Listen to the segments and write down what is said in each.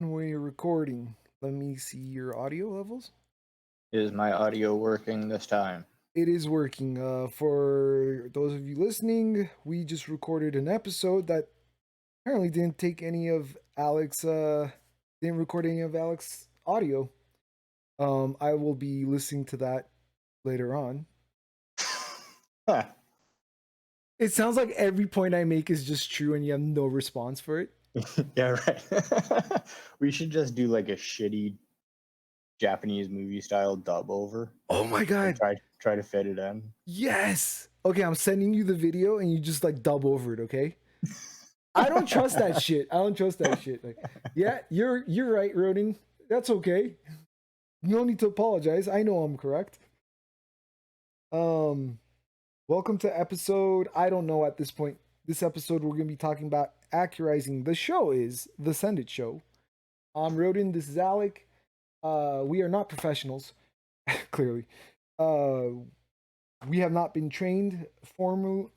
We're recording. Let me see your audio levels. Is my audio working this time? It is working. For those of you listening, we just recorded an episode that apparently didn't take any of Alex. Didn't record any of Alex audio. I will be listening to that later on. Huh. It sounds like every point I make is just true, and you have no response for it. Yeah, right. We should just do like a shitty Japanese movie style dub over Oh my and god! try to fit it in. Yes. Okay, I'm sending you the video, and you just like dub over it. Okay. I don't trust that shit. I don't trust that shit. Like, yeah, you're right, Roding. That's okay. You don't need to apologize. I know I'm correct. Um, welcome to episode. I don't know at this point. This episode we're gonna be talking about Accurizing. The show is the Send It Show. I'm Rodin. This is Alec. We are not professionals, clearly. Uh, we have not been trained formal.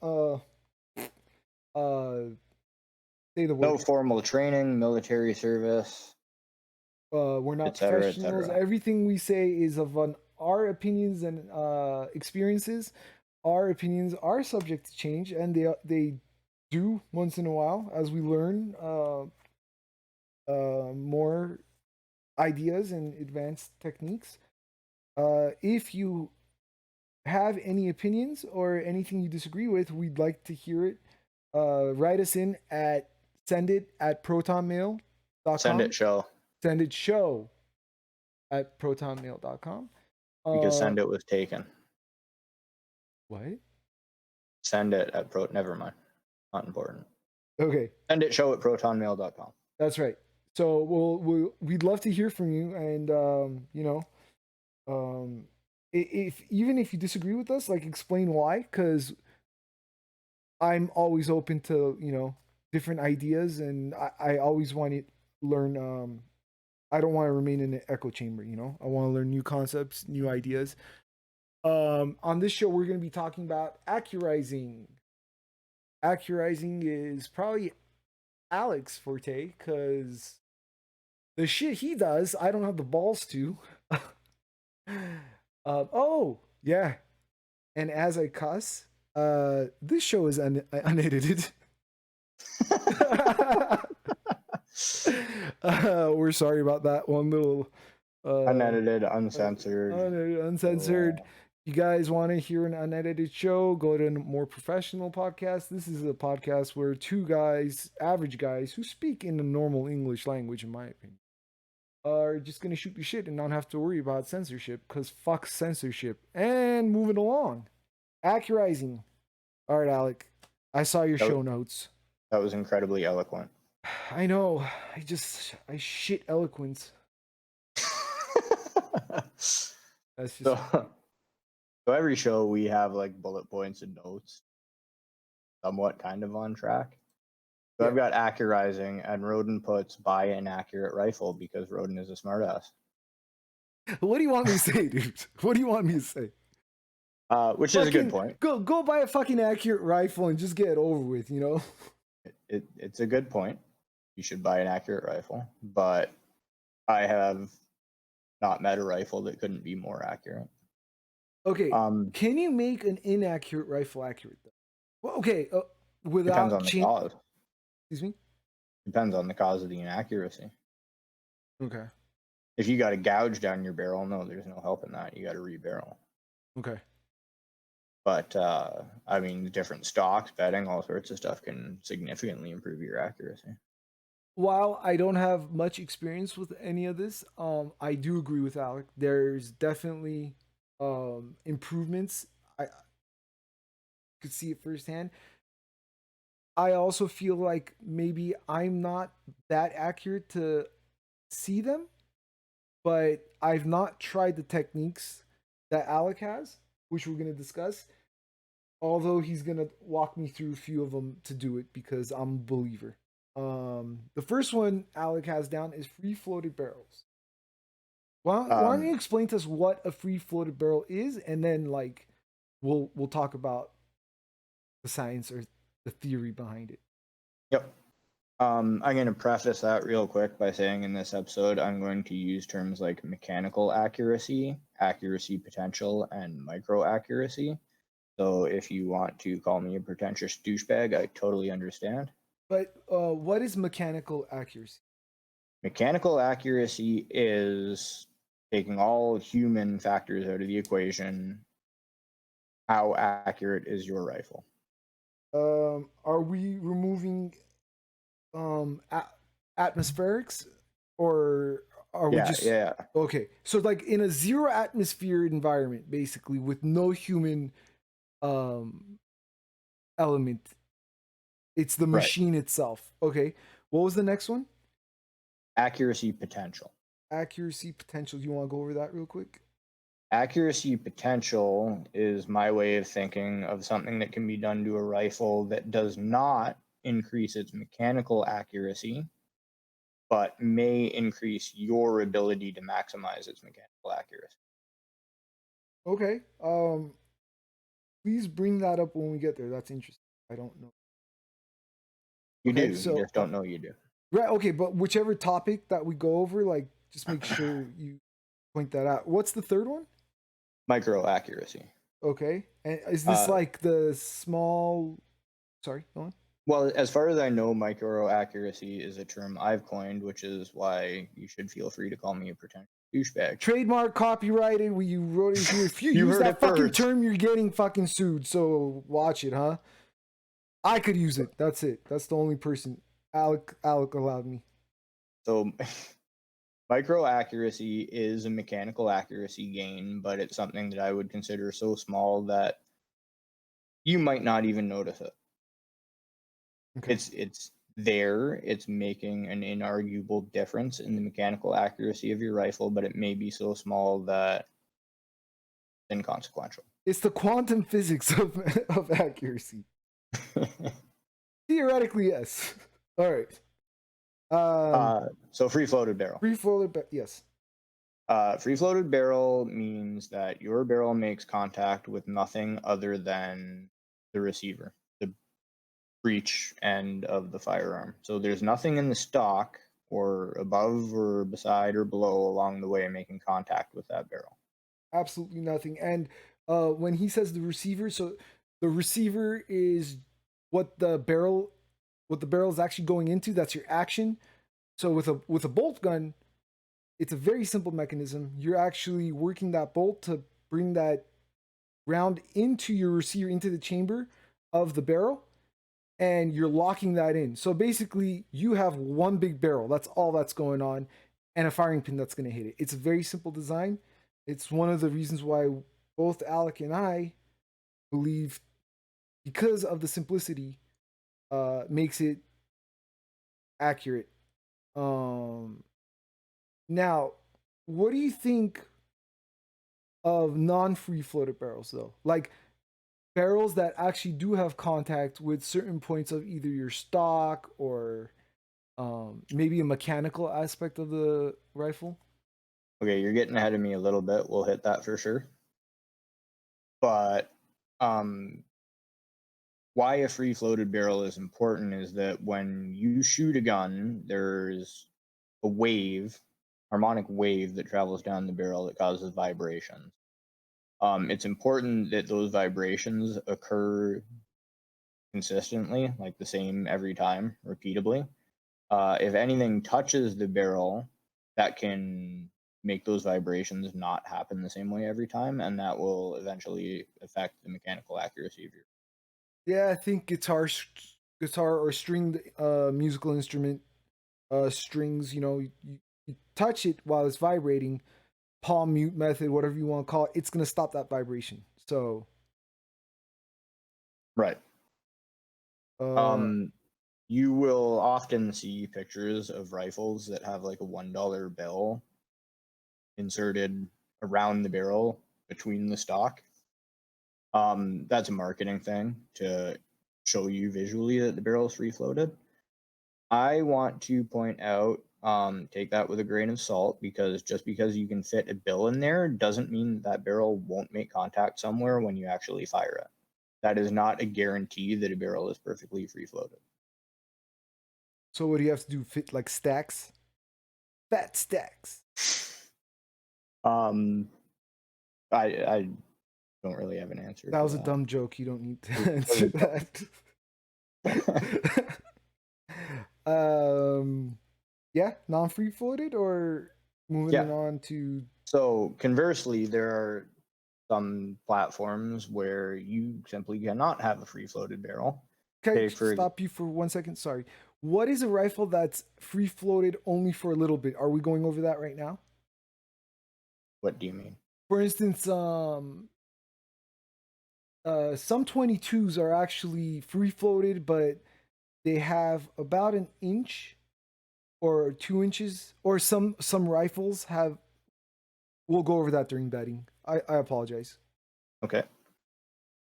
Say the No word. formal training, military service, We're not etc., professionals. etc. Everything we say is of our opinions and experiences. Our opinions are subject to change, and they do once in a while as we learn more ideas and advanced techniques. If you have any opinions or anything you disagree with, we'd like to hear it. Write us in at Send sendit@protonmail.com. it show Send it show at protonmail.com. because Uh, send it was taken. what? Send it at never mind. Not important. Okay, Send it show at protonmail.com. that's right. So we'd love to hear from you, and um, if even if you disagree with us, like explain why, because I'm always open to different ideas, and I always want to learn. I don't want to remain in an echo chamber. I want to learn new concepts, new ideas. On this show, we're going to be talking about accurizing. Accurizing is probably Alex forte because the shit he does, I don't have the balls to. Oh yeah, and as I cuss, this show is unedited. We're sorry about that one little Unedited, uncensored. uncensored. You guys want to hear an unedited show? Go to a more professional podcast. This is a podcast where two guys, average guys, who speak in the normal English language, in my opinion, are just gonna shoot the shit and not have to worry about censorship because fuck censorship. And moving along, Accurizing. All right, Alec, I saw your show notes. That was incredibly eloquent. I know. I shit eloquence. That's just so, so every show we have like bullet points and notes, somewhat kind of on track. So yeah. I've got Accurizing, and Roden puts buy an accurate rifle because Roden is a smartass. What do you want me to say, dude? What do you want me to say? Which is a good point. Go buy a fucking accurate rifle and just get it over with, It's a good point. You should buy an accurate rifle, but I have not met a rifle that couldn't be more accurate. Okay, can you make an inaccurate rifle accurate though? Well, okay, without depends on the cause. Excuse me. Depends on the cause of the inaccuracy. Okay. If you got a gouge down your barrel, no, there's no helping that. You got to rebarrel. Okay. But I mean, different stocks, bedding, all sorts of stuff can significantly improve your accuracy. While I don't have much experience with any of this, I do agree with Alec. There's definitely improvements. I could see it firsthand. I also feel like maybe I'm not that accurate to see them, but I've not tried the techniques that Alec has, which we're going to discuss. Although he's going to walk me through a few of them to do it because I'm a believer. The first one Alec has down is free floated barrels. Why don't you explain to us what a free floated barrel is, and then like we'll talk about the science or the theory behind it. Yep. I'm going to preface that real quick by saying in this episode, I'm going to use terms like mechanical accuracy, accuracy potential, and micro accuracy. So if you want to call me a pretentious douchebag, I totally understand. But what is mechanical accuracy? Mechanical accuracy is taking all human factors out of the equation. How accurate is your rifle? Are we removing atmospherics, or are we Yeah, just yeah, okay? So like in a zero atmosphere environment, basically with no human um element, it's the right. machine itself. Okay, what was the next one? Accuracy potential. Accuracy potential. You want to go over that real quick? Accuracy potential is my way of thinking of something that can be done to a rifle that does not increase its mechanical accuracy, but may increase your ability to maximize its mechanical accuracy. Okay. Please bring that up when we get there. That's interesting. I don't know. You Okay, do, you so just don't know you do. right. Okay, but whichever topic that we go over, like, just make sure you point that out. What's the third one? Micro accuracy. Okay, and is this Uh, like the small? Sorry, go on. well, as far as I know, micro accuracy is a term I've coined, which is why you should feel free to call me a pretentious douchebag. Trademark, copyrighted. We you wrote it here. If you You use heard that it fucking first. term, you're getting fucking sued. So watch it, huh? I could use it. That's it. That's the only person. Alec allowed me. So micro accuracy is a mechanical accuracy gain, but it's something that I would consider so small that you might not even notice it. Okay. It's there, it's making an inarguable difference in the mechanical accuracy of your rifle, but it may be so small that it's inconsequential. It's the quantum physics of accuracy. Theoretically, yes. All right. So free floated barrel. Free floated, but yes. Free floated barrel means that your barrel makes contact with nothing other than the receiver, the breech end of the firearm. So there's nothing in the stock or above or beside or below along the way making contact with that barrel. Absolutely nothing. And when he says the receiver, so the receiver is what the barrel, what the barrel is actually going into. That's your action. So with a bolt gun, it's a very simple mechanism. You're actually working that bolt to bring that round into your receiver, into the chamber of the barrel, and you're locking that in. So basically, you have one big barrel. That's all that's going on, and a firing pin that's going to hit it. It's a very simple design. It's one of the reasons why both Alec and I believe, because of the simplicity, makes it accurate. Um, Now, what do you think of non-free floated barrels though? Like barrels that actually do have contact with certain points of either your stock or maybe a mechanical aspect of the rifle. Okay, you're getting ahead of me a little bit. We'll hit that for sure. But um, why a free floated barrel is important is that when you shoot a gun, there's a wave, harmonic wave that travels down the barrel that causes vibrations. It's important that those vibrations occur consistently, like the same every time, repeatably. If anything touches the barrel, that can make those vibrations not happen the same way every time, and that will eventually affect the mechanical accuracy of your. Yeah, I think guitar or stringed musical instrument strings. You touch it while it's vibrating. Palm mute method, whatever you want to call it, it's gonna stop that vibration. So, Right. uh, Um, you will often see pictures of rifles that have like a $1 bill inserted around the barrel between the stock. That's a marketing thing to show you visually that the barrel is free floated. I want to point out, take that with a grain of salt, because just because you can fit a bill in there doesn't mean that barrel won't make contact somewhere when you actually fire it. That is not a guarantee that a barrel is perfectly free floated. So what do you have to do? Fit like stacks? Fat stacks. Um, I don't really have an answer That for was a that. dumb joke. You don't need to What answer is that. it? um, yeah, non-free floated or moving Yeah. it on to. So conversely, there are some platforms where you simply cannot have a free floated barrel. Okay, Take for stop you for 1 second. Sorry. What is a rifle that's free floated only for a little bit? Are we going over that right now? what do you mean? For instance, some 22s are actually free floated, but they have about an inch or 2 inches, or some rifles have. We'll go over that during betting. I apologize. Okay.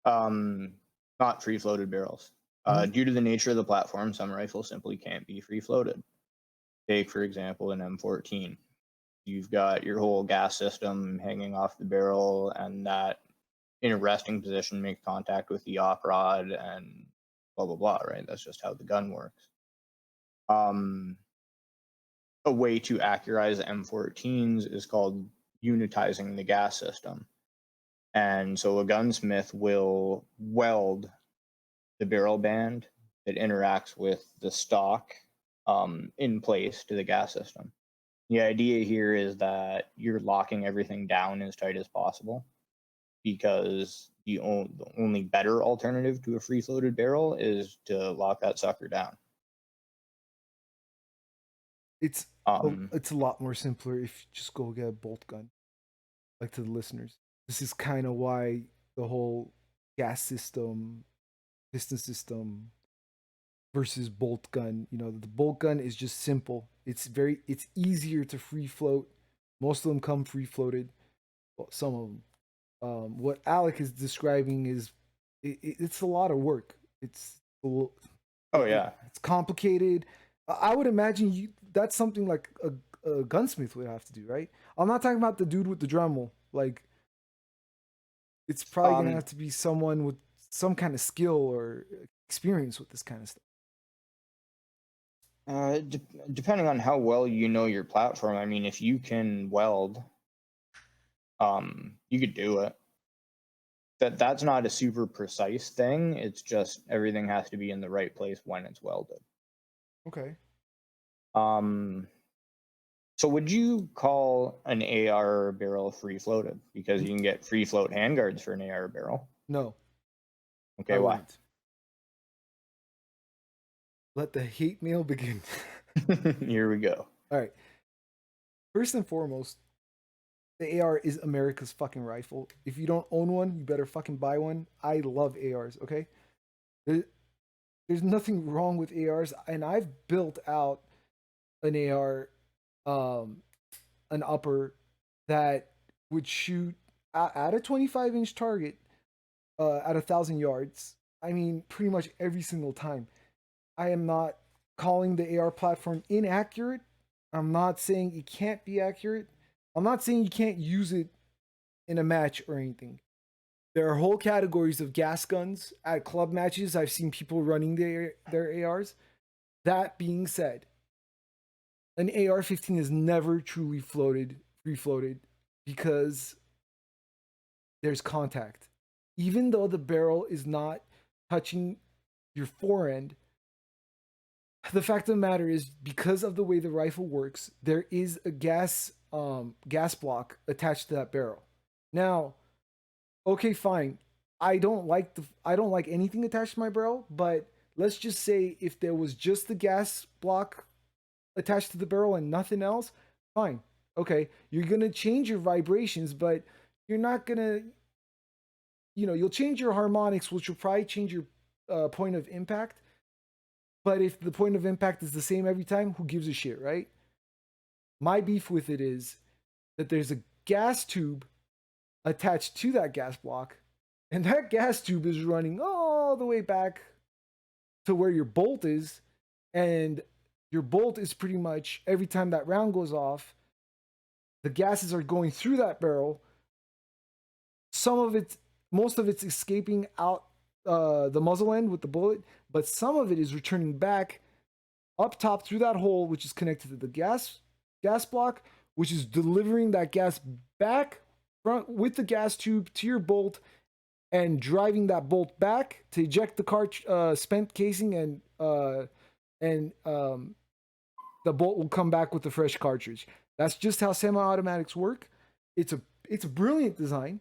Um, not free floated barrels. Mhm. Due to the nature of the platform, some rifles simply can't be free floated. Take, for example, an M14. You've got your whole gas system hanging off the barrel, and that in a resting position makes contact with the op rod and blah, blah, blah, right? That's just how the gun works. Um, a way to accurize M14s is called unitizing the gas system. And so a gunsmith will weld the barrel band that interacts with the stock in place to the gas system. The idea here is that you're locking everything down as tight as possible because the only better alternative to a free floated barrel is to lock that sucker down. It's Um, it's a lot more simpler if you just go get a bolt gun. Like to the listeners, this is kind of why the whole gas system, piston system versus bolt gun. The bolt gun is just simple. It's easier to free float. Most of them come free floated. Well, some of them. What Alec is describing is it's a lot of work. oh yeah. It's complicated. I would imagine that's something like a gunsmith would have to do, right? I'm not talking about the dude with the Dremel. Like it's probably gonna Um, have to be someone with some kind of skill or experience with this kind of stuff. depending on how well you know your platform, I mean, if you can weld, you could do it. That's not a super precise thing. It's just everything has to be in the right place when it's welded. Okay. Um, so would you call an AR barrel free floated? Because you can get free float handguards for an AR barrel. No, I Okay, why? wouldn't. Let the hate mail begin. Here we go. All right. First and foremost, the AR is America's fucking rifle. If you don't own one, you better fucking buy one. I love ARs, okay? There, there's nothing wrong with ARs, and I've built out an AR, um, an upper that would shoot at a 25-inch target at 1,000 yards. I mean, pretty much every single time. I am not calling the AR platform inaccurate. I'm not saying it can't be accurate. I'm not saying you can't use it in a match or anything. There are whole categories of gas guns at club matches. I've seen people running their ARs. That being said, an AR-15 is never truly free floated, because there's contact. Even though the barrel is not touching your forend, the fact of the matter is, because of the way the rifle works, there is a gas block attached to that barrel. Now, okay, fine. I don't like anything attached to my barrel, but let's just say if there was just the gas block attached to the barrel and nothing else, fine. Okay, you're gonna change your vibrations, but you're not gonna, you'll change your harmonics, which will probably change your point of impact. But if the point of impact is the same every time, who gives a shit, right? My beef with it is that there's a gas tube attached to that gas block, and that gas tube is running all the way back to where your bolt is, and your bolt is pretty much every time that round goes off, the gases are going through that barrel. Some of it, most of it's escaping out the muzzle end with the bullet, but some of it is returning back up top through that hole, which is connected to the gas block, which is delivering that gas back front with the gas tube to your bolt and driving that bolt back to eject the spent casing, and the bolt will come back with the fresh cartridge. That's just how semi-automatics work. It's a brilliant design.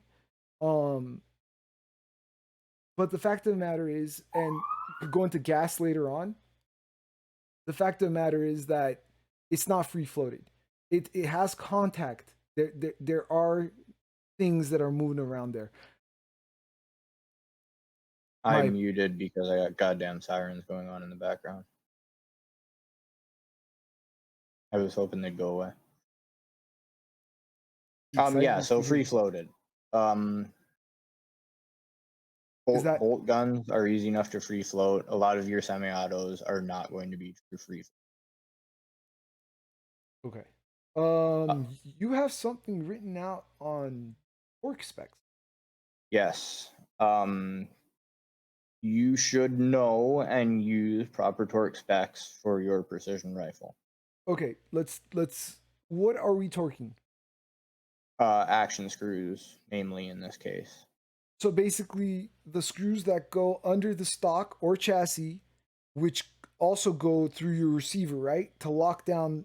Um, but the fact of the matter is, and go into gas later on. The fact of the matter is that it's not free floated. It has contact. There are things that are moving around there. I My muted because I got goddamn sirens going on in the background. I was hoping they'd go away. Yeah, excitement so to free hear. floated. Is that Bolt guns are easy enough to free float. A lot of your semi-autos are not going to be true free. okay? Uh, You have something written out on torque specs. yes. You should know and use proper torque specs for your precision rifle. Okay, let's. What are we torquing? Action screws, namely in this case. So basically, the screws that go under the stock or chassis, which also go through your receiver, right, to lock down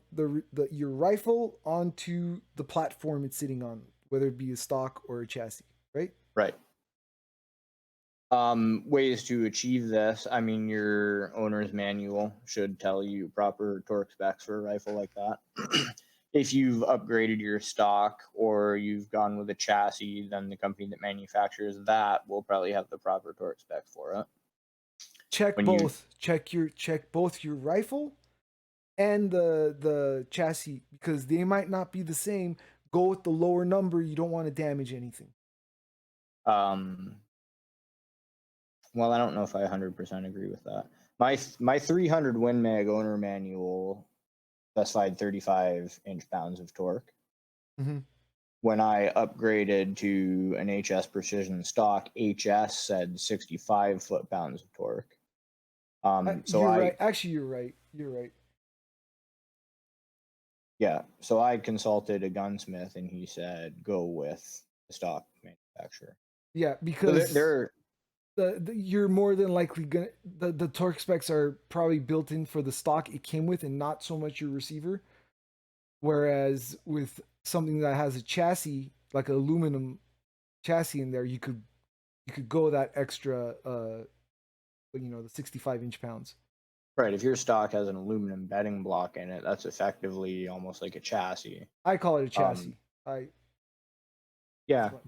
your rifle onto the platform it's sitting on, whether it be a stock or a chassis, right? Right. Ways to achieve this. I mean, your owner's manual should tell you proper torque specs for a rifle like that. If you've upgraded your stock or you've gone with a chassis, then the company that manufactures that will probably have the proper torque spec for it. Check When you both. Check both your rifle and the chassis because they might not be the same. Go with the lower number. You don't want to damage anything. um well, I don't know if I 100% agree with that. My 300 Win Mag owner manual specified 35 inch-pounds of torque. Mm-hmm. When I upgraded to an HS Precision stock, HS said 65 foot-pounds of torque. So You're I right. Actually, you're right. You're right. Yeah, so I consulted a gunsmith, and he said go with the stock manufacturer. Yeah, So because you're more than likely gonna the torque specs are probably built in for the stock it came with and not so much your receiver. Whereas with something that has a chassis, like an aluminum chassis in there, you could go that extra the 65 inch-pounds. right. If your stock has an aluminum bedding block in it, that's effectively almost like a chassis. I call it a Um, chassis. I That's yeah. what.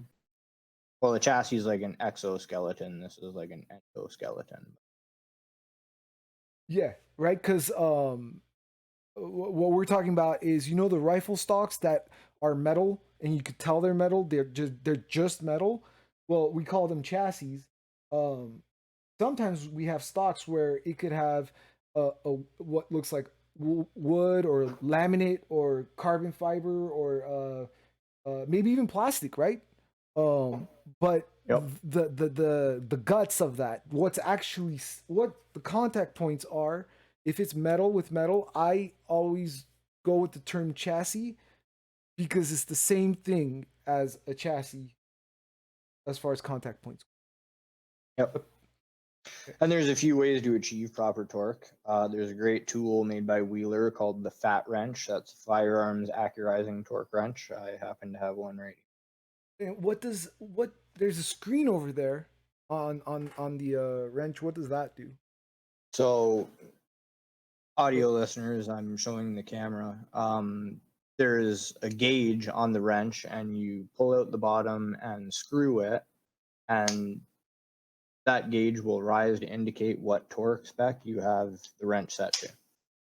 Well, the chassis is like an exoskeleton. This is like an endoskeleton. Yeah, right. Because what we're talking about is the rifle stocks that are metal and you could tell they're metal. They're just metal. Well, we call them chassis. Um, Sometimes we have stocks where it could have what looks like wood or laminate or carbon fiber or maybe even plastic, right? Um, but Yep. the guts of that, what the contact points are. If it's metal with metal, I always go with the term chassis because it's the same thing as a chassis as far as contact points. Yep. And there's a few ways to achieve proper torque. There's a great tool made by Wheeler called the Fat Wrench. That's Firearms Accurizing Torque Wrench. I happen to have one right. And what there's a screen over there on the wrench. What does that do? So, audio listeners, I'm showing the camera. There's a gauge on the wrench, and you pull out the bottom and screw it, and that gauge will rise to indicate what torque spec you have the wrench set to.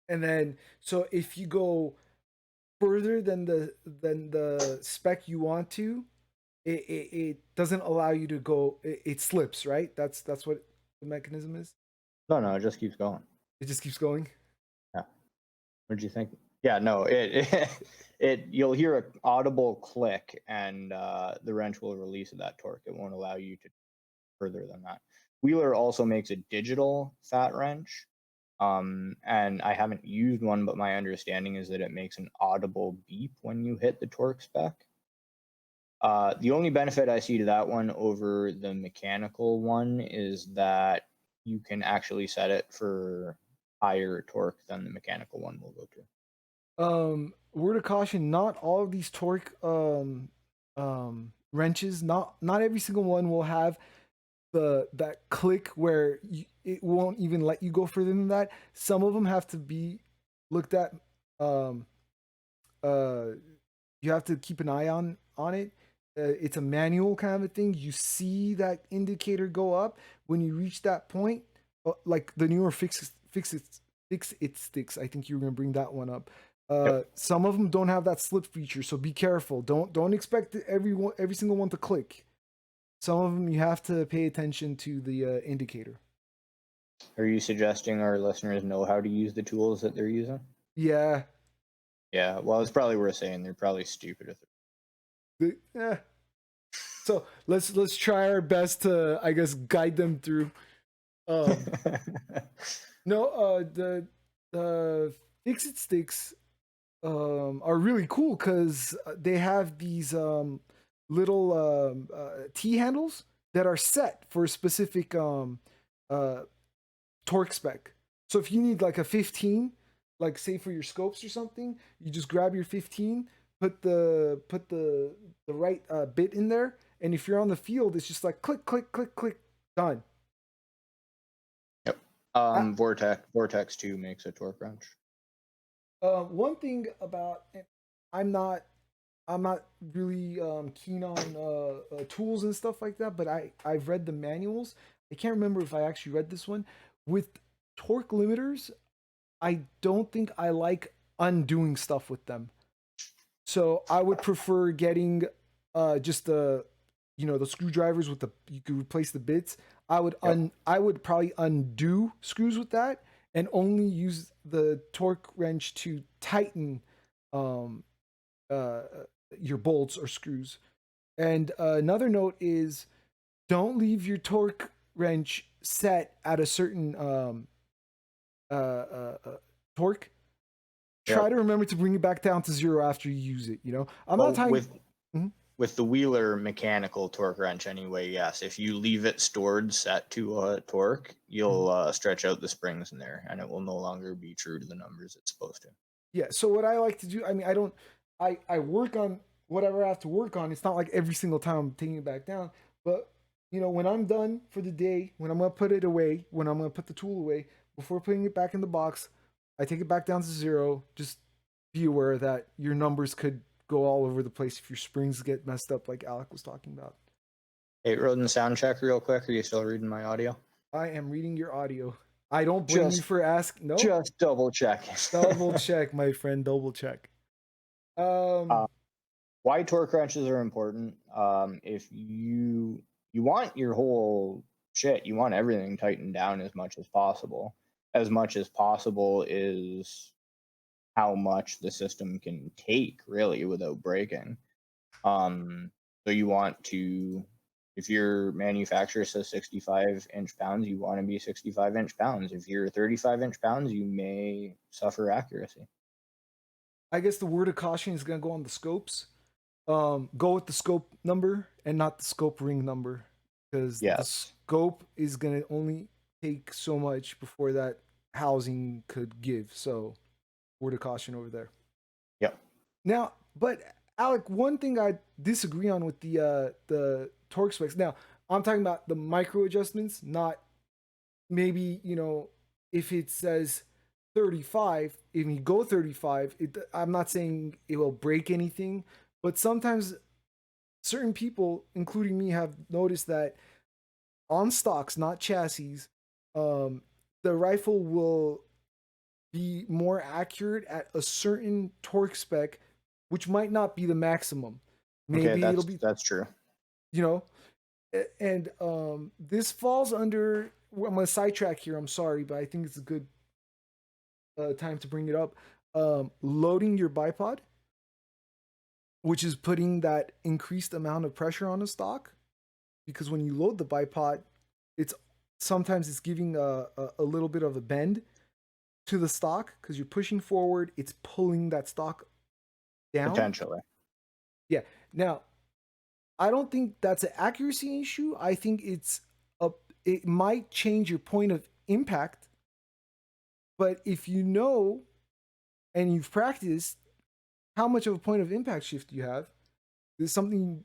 And then so if you go further than the spec you want to, it doesn't allow you to go. It slips, right? That's what the mechanism is. No, no, it just keeps going. It just keeps going. Yeah. What did you think? Yeah, no, it you'll hear an audible click, and the wrench will release that torque. It won't allow you to further than that. Wheeler also makes a digital fat wrench. And I haven't used one, but my understanding is that it makes an audible beep when you hit the torque spec. The only benefit I see to that one over the mechanical one is that you can actually set it for higher torque than the mechanical one will go to. Word of caution: not all of these torque wrenches, not every single one will have that click where it won't even let you go further than that. Some of them have to be looked at. Um, uh, you have to keep an eye on it. It's a manual kind of a thing. You see that indicator go up when you reach that point. Like the newer fix it sticks. I think you were gonna bring that one up. Yep. Some of them don't have that slip feature, so be careful. Don't expect every single one to click. Some of them you have to pay attention to the indicator. Are you suggesting our listeners know how to use the tools that they're using? Yeah. Yeah, well, it's probably worth saying they're probably stupid if Yeah. So let's try our best to, I guess, guide them through. Um, no, the fix it sticks are really cool because they have these little T handles that are set for a specific uh, torque spec. So if you need like a 15, like say for your scopes or something, you just grab your 15, put the right bit in there, and if you're on the field, it's just like click click click click, done. Yep. I, Vortex 2 makes a torque wrench. one thing about I'm not I'm not really keen on tools and stuff like that, but I've read the manuals. I can't remember if I actually read this one with torque limiters. I don't think I like undoing stuff with them. So I would prefer getting just the the screwdrivers with the you could replace the bits. Yep. I would probably undo screws with that and only use the torque wrench to tighten um uh your bolts or screws. And another note is don't leave your torque wrench set at a certain uh, uh, uh torque. Try Yep. to remember to bring it back down to zero after you use it. I'm not Well, talking. Mhm. with the Wheeler mechanical torque wrench anyway, yes. If you leave it stored set to a torque, Mhm. you'll stretch out the springs in there, and it will no longer be true to the numbers it's supposed to. Yeah. So what I like to do, I mean, I don't, I work on whatever I have to work on. It's not like every single time I'm taking it back down, but when I'm done for the day, when I'm gonna put it away, when I'm gonna put the tool away, before putting it back in the box, I take it back down to zero. Just be aware that your numbers could go all over the place if your springs get messed up, like Alec was talking about. Hey, Roden, sound check real quick. Are you still reading my audio? I am reading your audio. I don't blame you Just for asking. No, just double checking. double check, my friend. Double check. Um, Why torque wrenches are important? If you want your whole shit, you want everything tightened down as much as possible. As much as possible is how much the system can take, really, without breaking. Um, so you want to, if your manufacturer says 65-inch pounds, you want to be 65-inch pounds. If you're 35-inch pounds, you may suffer accuracy. I guess the word of caution is gonna go on the scopes. Go with the scope number and not the scope ring number, because the Yes. scope is gonna only take so much before that housing could give. So, word of caution over there. Yep. Now, but Alec, one thing I disagree on with the torque specs. Now, I'm talking about the micro adjustments, not maybe if it says 35, if you go 35, I'm not saying it will break anything, but sometimes certain people, including me, have noticed that on stocks, not chassis, um, the rifle will be more accurate at a certain torque spec, which might not be the maximum. Okay, Maybe it'll that's be, that's true. you know, and this falls under. I'm gonna sidetrack here. I'm sorry, but I think it's a good time to bring it up. Loading your bipod, which is putting that increased amount of pressure on the stock, because when you load the bipod, it's sometimes it's giving a little bit of a bend. to the stock because you're pushing forward, it's pulling that stock down. Potentially. Yeah. Now, I don't think that's an accuracy issue. I think a it might change your point of impact, but if you know and you've practiced how much of a point of impact shift you have, there's something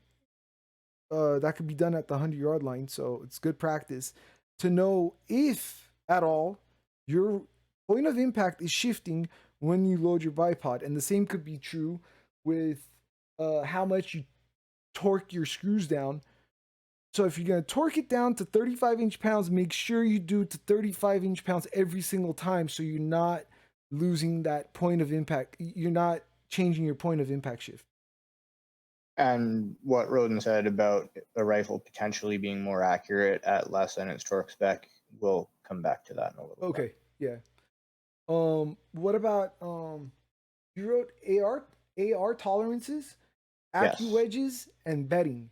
that could be done at the 100-yard line. So it's good practice to know if at all your point of impact is shifting when you load your bipod. And the same could be true with how much you torque your screws down. So if you're going to torque it down to 35 inch pounds, make sure you do it to 35 inch pounds every single time so you're not losing that point of impact. You're not changing your point of impact shift. And what Roden said about the rifle potentially being more accurate at less than its torque spec, we'll come back to that in a little bit. Okay, yeah. What about you wrote AR tolerances, Yes. wedges, and bedding.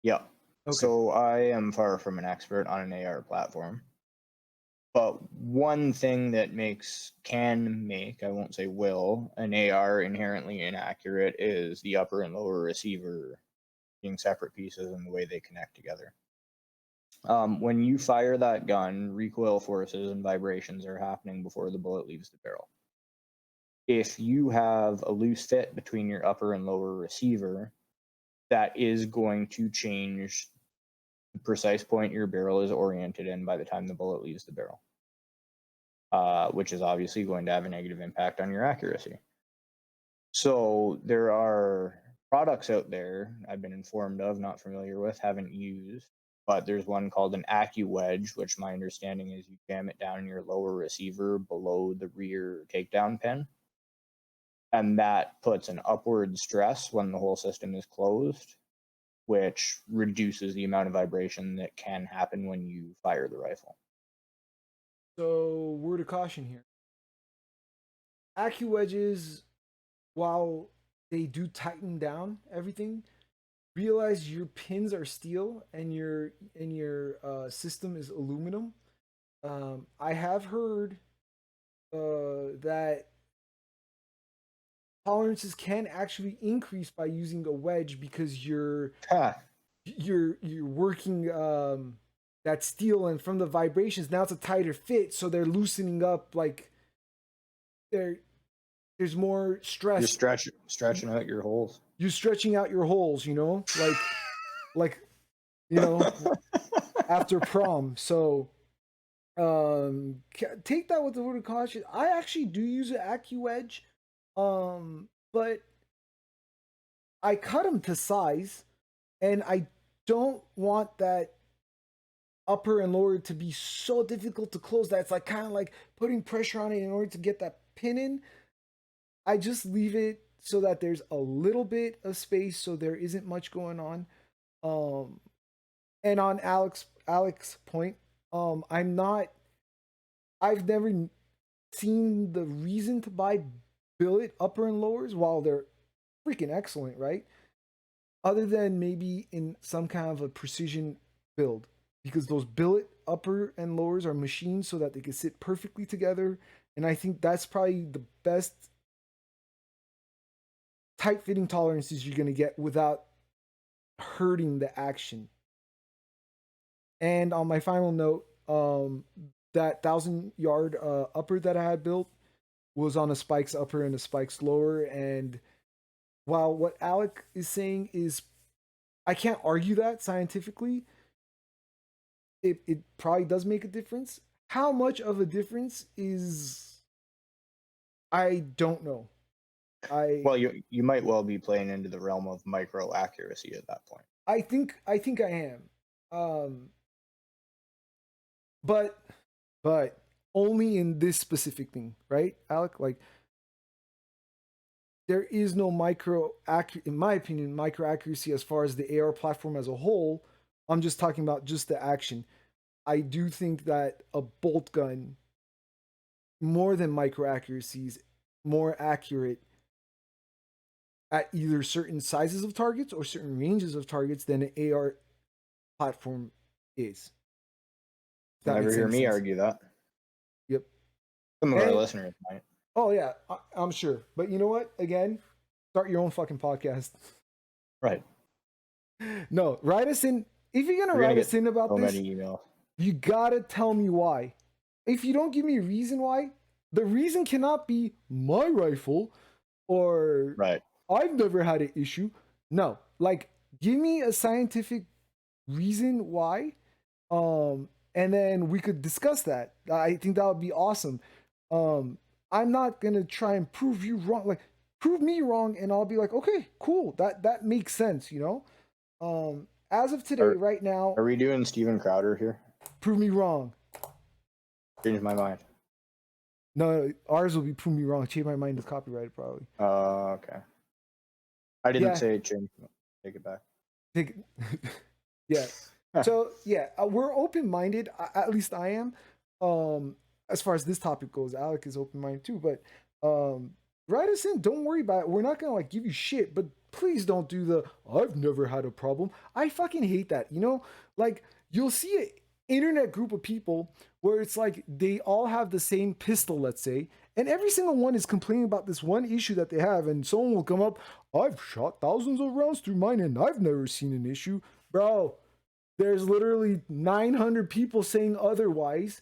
Yeah. Okay. So I am far from an expert on an AR platform. But one thing that can make, I won't say will, an AR inherently inaccurate is the upper and lower receiver being separate pieces and the way they connect together. When you fire that gun, recoil forces and vibrations are happening before the bullet leaves the barrel. If you have a loose fit between your upper and lower receiver, that is going to change the precise point your barrel is oriented in by the time the bullet leaves the barrel, which is obviously going to have a negative impact on your accuracy. So there are products out there I've been informed of, not familiar with, haven't used, but there's one called an Accuwedge, which my understanding is you jam it down in your lower receiver below the rear takedown pin. And that puts an upward stress when the whole system is closed, which reduces the amount of vibration that can happen when you fire the rifle. So word of caution here. Wedges, while they do tighten down everything, realize your pins are steel and your system is aluminum. I have heard that tolerances can actually increase by using a wedge because you're working that steel, and from the vibrations now it's a tighter fit, so they're loosening up, like there's more You're stress. stretching out your holes. You're stretching out your holes, like after prom. So take that with a word of caution. I actually do use an AccuEdge, but I cut them to size, and I don't want that upper and lower to be so difficult to close that it's like kind of like putting pressure on it in order to get that pin in. I just leave it so that there's a little bit of space so there isn't much going on. Um and on Alex's point, I'm not I've never seen the reason to buy billet upper and lowers while they're freaking excellent, right? Other than maybe in some kind of a precision build, because those billet upper and lowers are machined so that they can sit perfectly together. And I think that's probably the best tight fitting tolerances you're going to get without hurting the action. And on my final note, that 1,000-yard upper that I had built was on a spikes upper and a spikes lower. And while what Alec is saying is, I can't argue that scientifically, it probably does make a difference. How much of a difference is, I don't know. Well, you might well be playing into the realm of micro accuracy at that point. I think I am. Um but only in this specific thing, right, Alec? Like there is no in my opinion, micro accuracy as far as the AR platform as a whole. I'm just talking about just the action. I do think that a bolt gun, more than micro accuracies, more accurate at either certain sizes of targets or certain ranges of targets than an AR platform is. If that Never makes hear any me sense. argue that. Yep. Some of our And listeners might. oh yeah, I'm sure. But you know what? Again, start your own fucking podcast. Right. No, write us in. If you're gonna We're gonna write us get in about so this, many emails. you gotta tell me why. If you don't give me a reason why, the reason cannot be my rifle or Right. I've never had an issue. No, like give me a scientific reason why, and then we could discuss that. I think that would be awesome. Um, I'm not gonna try and prove you wrong. Like prove me wrong, and I'll be like, okay, cool. That makes sense. You know. As of today, Are right now, are we doing Steven Crowder here? prove me wrong. Change my mind. No, ours will be prove me wrong. Change my mind is copyrighted probably. Okay. I didn't Yeah, say change. Take it back. yeah. So yeah, we're open minded. At least I am. As far as this topic goes, Alec is open minded too. But write us in. Don't worry about it. We're not gonna like give you shit. But please don't do the I've never had a problem. I fucking hate that. You know, like you'll see an internet group of people where it's like they all have the same pistol, let's say, and every single one is complaining about this one issue that they have, and someone will come up, I've shot thousands of rounds through mine and I've never seen an issue. Bro, there's literally 900 people saying otherwise.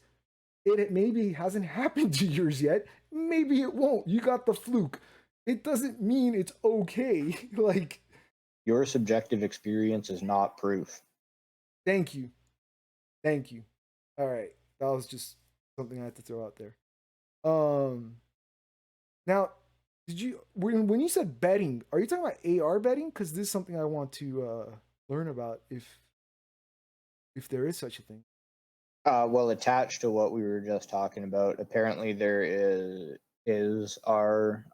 It maybe hasn't happened to yours yet. Maybe it won't. You got the fluke. It doesn't mean it's okay. Like, Your subjective experience is not proof. thank you. Thank you. All right. That was just something I had to throw out there. Um now did you when you said betting, are you talking about AR betting? Because this is something I want to learn about if there is such a thing. Well, attached to what we were just talking about, apparently there is our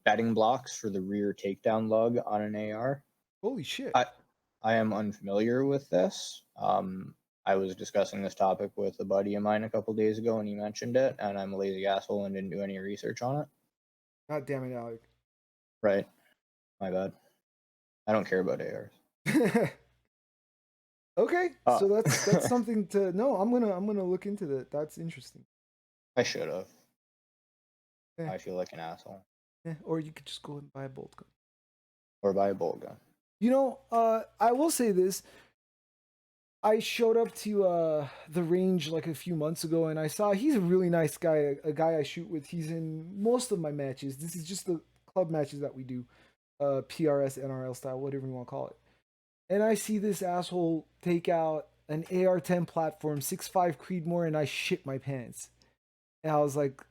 betting blocks for the rear takedown lug on an AR. Holy shit. I I am unfamiliar with this. I was discussing this topic with a buddy of mine a couple days ago, and he mentioned it, and I'm a lazy asshole and didn't do any research on it. God damn it, Alec. Right, my bad. I don't care about ARs. Okay, Uh, so that's something to no. I'm gonna look into that. That's interesting. I should have. Eh, I feel like an asshole. or you could just go and buy a bolt gun. Or buy a bolt gun. You know, I will say this. I showed up to the range like a few months ago, and I saw he's a really nice guy, a guy I shoot with. He's in most of my matches. This is just the club matches that we do, PRS, NRL style, whatever you want to call it. And I see this asshole take out an AR-10 platform, 6.5 Creedmoor, and I shit my pants. And I was like,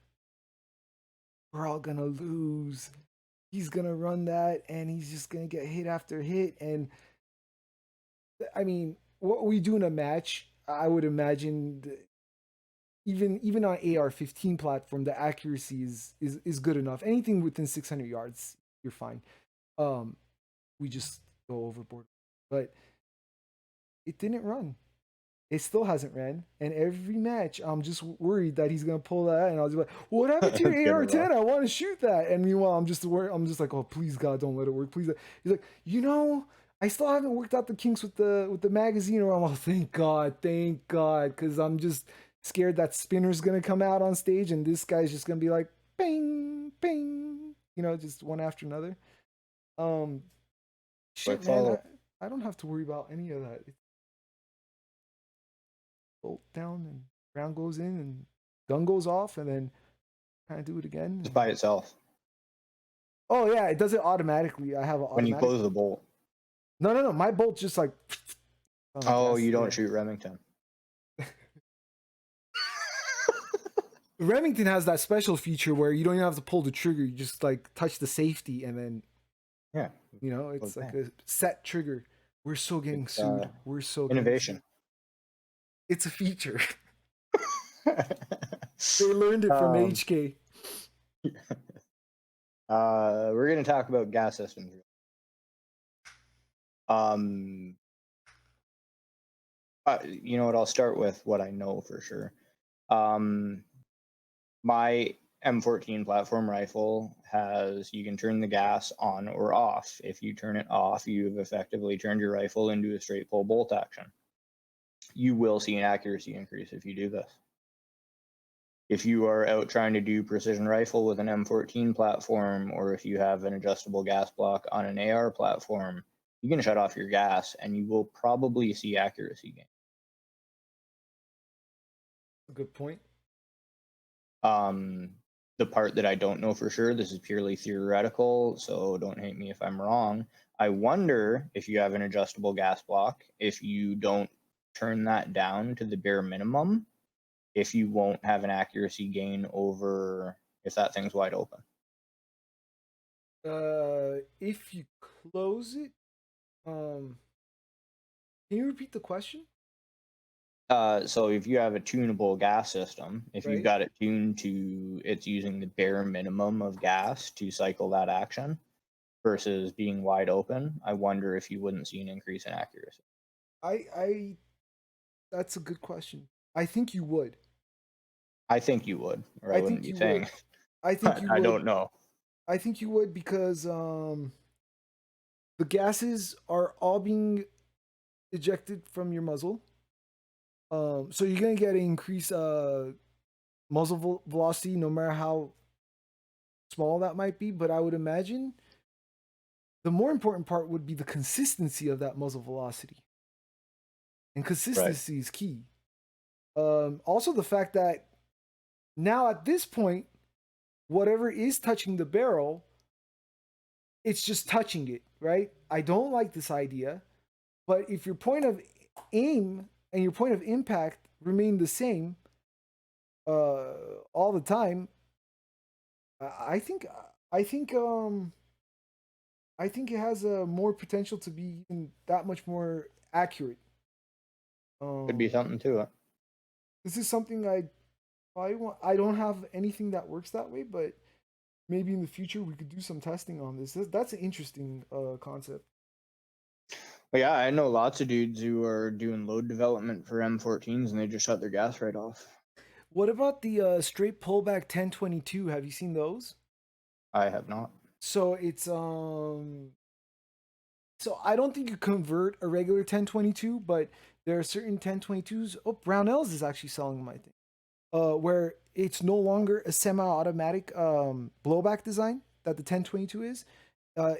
we're all gonna lose. He's gonna run that, and he's just gonna get hit after hit. And I mean, what we do in a match, I would imagine, even on AR-15 platform, the accuracy is good enough. Anything within 600 yards, you're fine. Um, we just go overboard, but it didn't run. It still hasn't ran, and every match I'm just worried that he's gonna pull that, and I was like, "What happened to It's your gonna run. AR-10? I want to shoot that." And meanwhile, I'm just worried. I'm just like, "Oh, please God, don't let it work, please." He's like, I still haven't worked out the kinks with the magazine. Or I'm like, thank God, because I'm just scared that spinner's gonna come out on stage, and this guy's just gonna be like, "Ping, ping," just one after another. Um, Shit, Quick man, follow. I don't have to worry about any of that. Bolt down and round goes in and gun goes off and then kind of do it again. Just And by itself. oh yeah, it does it automatically. I have an When you automatic. close the bolt. No. My bolt just like I Oh, guess you don't yeah. shoot Remington. Remington has that special feature where you don't even have to pull the trigger. You just like touch the safety and then Yeah. it's like a set trigger. We're so getting It's sued. We're so getting sued. innovation. It's a feature. They learned it from um, HK. we're going to talk about gas systems. Um, you know what? I'll start with what I know for sure. My M14 platform rifle you can turn the gas on or off. If you turn it off, you've effectively turned your rifle into a straight pull bolt action. You will see an accuracy increase if you do this. If you are out trying to do precision rifle with an M14 platform, or if you have an adjustable gas block on an AR platform, you can shut off your gas and you will probably see accuracy gain. A good point. Um, the part that I don't know for sure, this is purely theoretical, so don't hate me if I'm wrong. I wonder if you have an adjustable gas block, if you don't turn that down to the bare minimum, if you won't have an accuracy gain over if that thing's wide open. If you close it, um, can you repeat the question? So if you have a tunable gas system, if you've Right. got it tuned to it's using the bare minimum of gas to cycle that action versus being wide open, I wonder if you wouldn't see an increase in accuracy. I that's a good question. I think you would. I think you would, or I I wouldn't think be you saying would. it, I think but you I would. don't know. I think you would because the gases are all being ejected from your muzzle. So you're gonna get an increased muzzle velocity, no matter how small that might be. But I would imagine the more important part would be the consistency of that muzzle velocity, and Right. consistency is key. Also, the fact that now at this point, whatever is touching the barrel, it's just touching it, right? I don't like this idea, but if your point of aim and your point of impact remain the same uh, all the time, I think I think um I think it has a more potential to be even that much more accurate. Could be Um, something to it. this is something I probably want. I don't have anything that works that way, but maybe in the future we could do some testing on this. That's an interesting concept. But yeah, I know lots of dudes who are doing load development for M14s and they just shut their gas right off. What about the straight pullback 1022? Have you seen those? I have not. So it's so I don't think you convert a regular 1022, but there are certain 1022s. Oh, Brownells is actually selling my thing. Where it's no longer a semi-automatic blowback design that the 1022 is.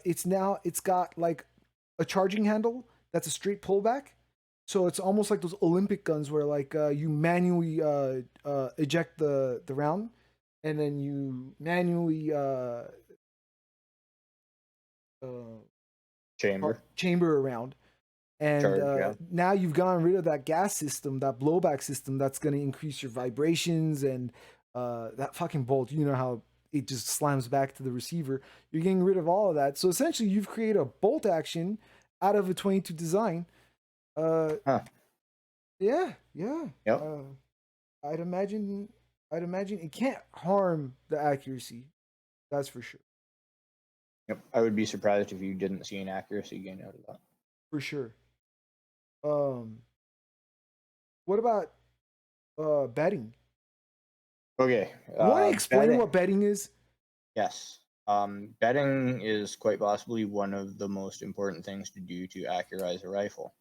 It's got like a charging handle that's a straight pullback. So it's almost like those Olympic guns where like you manually eject the round, and then you manually uh, Chamber. chamber around. And Charge, yeah. now you've gotten rid of that gas system, that blowback system that's going to increase your vibrations and that fucking bolt. You know how it just slams back to the receiver. You're getting rid of all of that. So essentially, you've created a bolt action out of a 22 design. Uh, Huh. yeah, yeah. Yep. I'd imagine. I'd imagine it can't harm the accuracy. That's for sure. Yep. I would be surprised if you didn't see an accuracy gain out of that. For sure. Um, what about betting? Okay. You want to explain Betting. what betting is? Yes. Betting is quite possibly one of the most important things to do to accurize a rifle.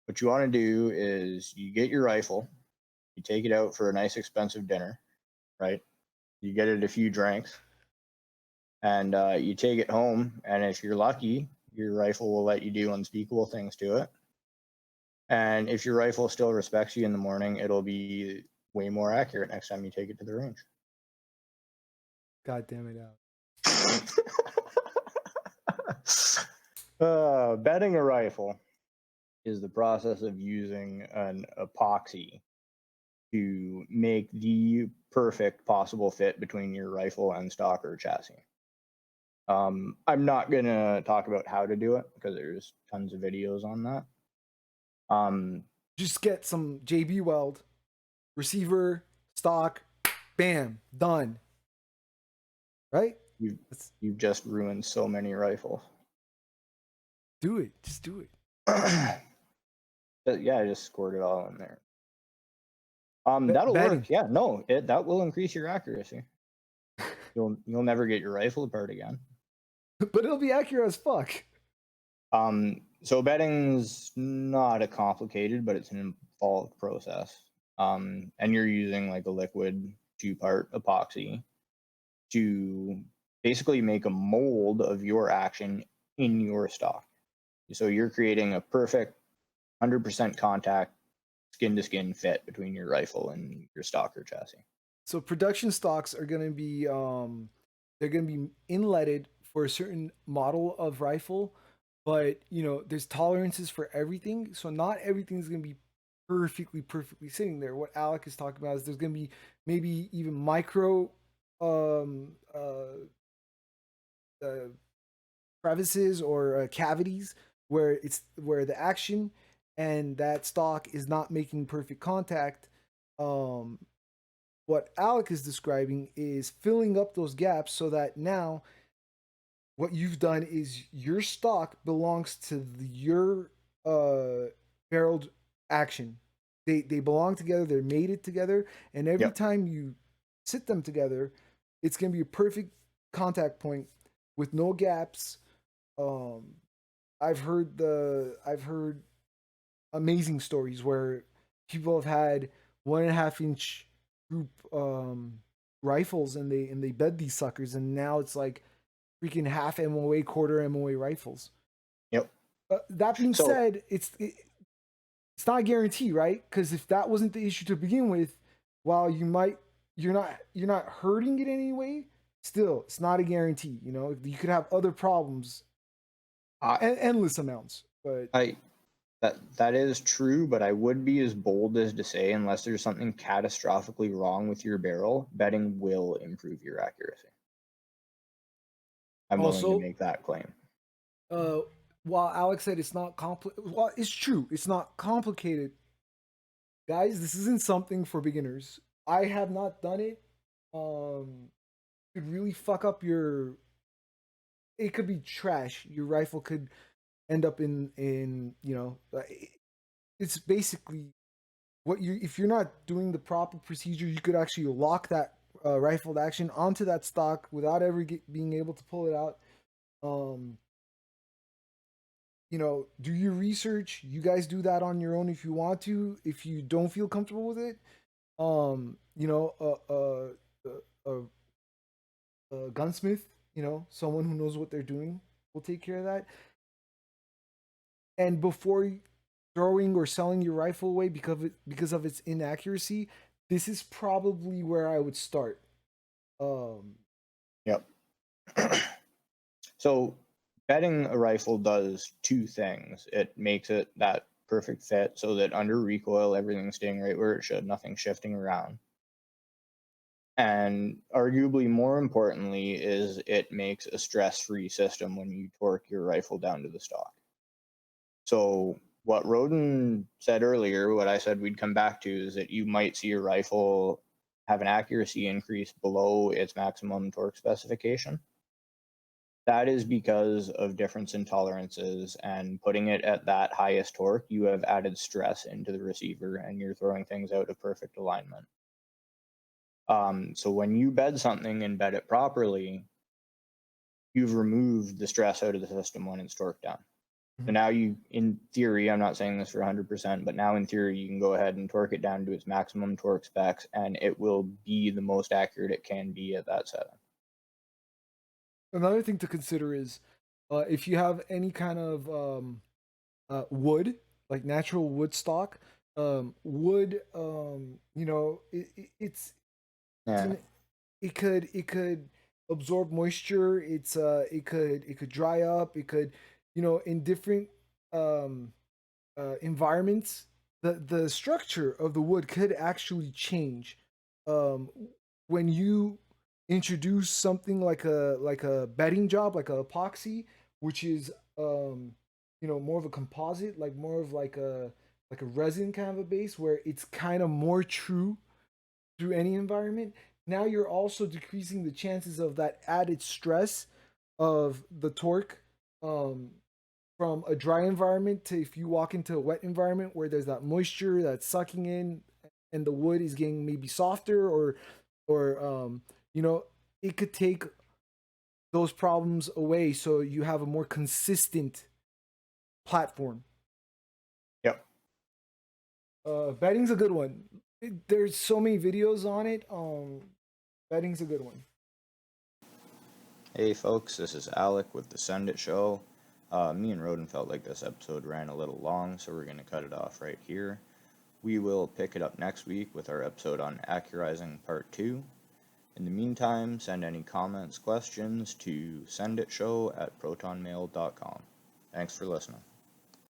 What you want to do is you get your rifle, you take it out for a nice expensive dinner, right? You get it a few drinks, and you take it home. And if you're lucky, your rifle will let you do unspeakable things to it. And if your rifle still respects you in the morning, it'll be way more accurate next time you take it to the range. God damn it out. Betting a rifle is the process of using an epoxy to make the perfect possible fit between your rifle and stock or chassis. I'm not gonna talk about how to do it because there's tons of videos on that. Um, Just get some JB Weld, receiver, stock, bam, done. Right? you Let's you've just ruined so many rifles. do it. Just do it. But yeah, I just scored it all in there. That'll Betting. work. Yeah, no, that will increase your accuracy. You'll never get your rifle apart again. But it'll be accurate as fuck. So betting's not a complicated, but it's an involved process. And you're using like a liquid 2-part epoxy to basically make a mold of your action in your stock. So you're creating a perfect 100% contact, skin to skin fit between your rifle and your stock or chassis. So production stocks are going to be they're going to be inletted for a certain model of rifle, but you know there's tolerances for everything, so not everything is going to be perfectly sitting there. What Alec is talking about is there's going to be maybe even micro um uh, uh crevices or cavities where the action and that stock is not making perfect contact. um what Alec is describing is filling up those gaps so that now what you've done is your stock belongs to your barreled action. They belong together, they're mated together, and every Yep. time you sit them together, it's gonna be a perfect contact point with no gaps. Um I've heard amazing stories where people have had 1.5 inch group rifles and they bed these suckers and now it's like freaking half MOA, quarter MOA rifles. Yep. That being So said, it's not a guarantee, right? Because if that wasn't the issue to begin with, while you're not hurting it anyway. Still, it's not a guarantee. You know, you could have other problems, I, endless amounts. But I that is true, but I would be as bold as to say, unless there's something catastrophically wrong with your barrel, betting will improve your accuracy. I'm willing to also, make that claim. uh, while Alex said it's not complicated, well, it's true. It's not complicated, guys. This isn't something for beginners. I have not done it. Could really fuck up your. It could be trash. Your rifle could end up in you know. It's basically what you if you're not doing the proper procedure, you could actually lock that rifled action onto that stock without ever being able to pull it out. Um, you know, do your research. You guys do that on your own if you want to. If you don't feel comfortable with it, you know, a gunsmith, you know, someone who knows what they're doing will take care of that. And before throwing or selling your rifle away because of its inaccuracy, this is probably where I would start. Um, Yep. So betting a rifle does two things. It makes it that perfect fit so that under recoil, everything's staying right where it should, nothing shifting around. And arguably more importantly is it makes a stress-free system when you torque your rifle down to the stock. So what Roden said earlier, what I said we'd come back to, is that you might see your rifle have an accuracy increase below its maximum torque specification. That is because of difference in tolerances, and putting it at that highest torque, you have added stress into the receiver and you're throwing things out of perfect alignment. So when you bed something and bed it properly, you've removed the stress out of the system when it's torqued down. So now you, in theory, I'm not saying this for 100%, but now in theory, you can go ahead and torque it down to its maximum torque specs, and it will be the most accurate it can be at that setting. Another thing to consider is if you have any kind of wood, like natural wood stock, wood, you know, it's Yeah, an, it could absorb moisture. It could dry up. It could, you know, in different um, environments, the structure of the wood could actually change. Um, when you introduce something like a bedding job, like a epoxy, which is you know more of a composite, like more of like a resin kind of a base, where it's kind of more true through any environment. Now you're also decreasing the chances of that added stress of the torque um, from a dry environment to if you walk into a wet environment where there's that moisture that's sucking in and the wood is getting maybe softer or you know it could take those problems away so you have a more consistent platform. yep. Bedding's a good one. There's so many videos on it. Betting's a good one. Hey folks, this is Alec with the Send It Show. Me and Roden felt like this episode ran a little long, so we're going to cut it off right here. We will pick it up next week with our episode on Accurizing Part 2. In the meantime, send any comments, questions to senditshow@protonmail.com. Thanks for listening.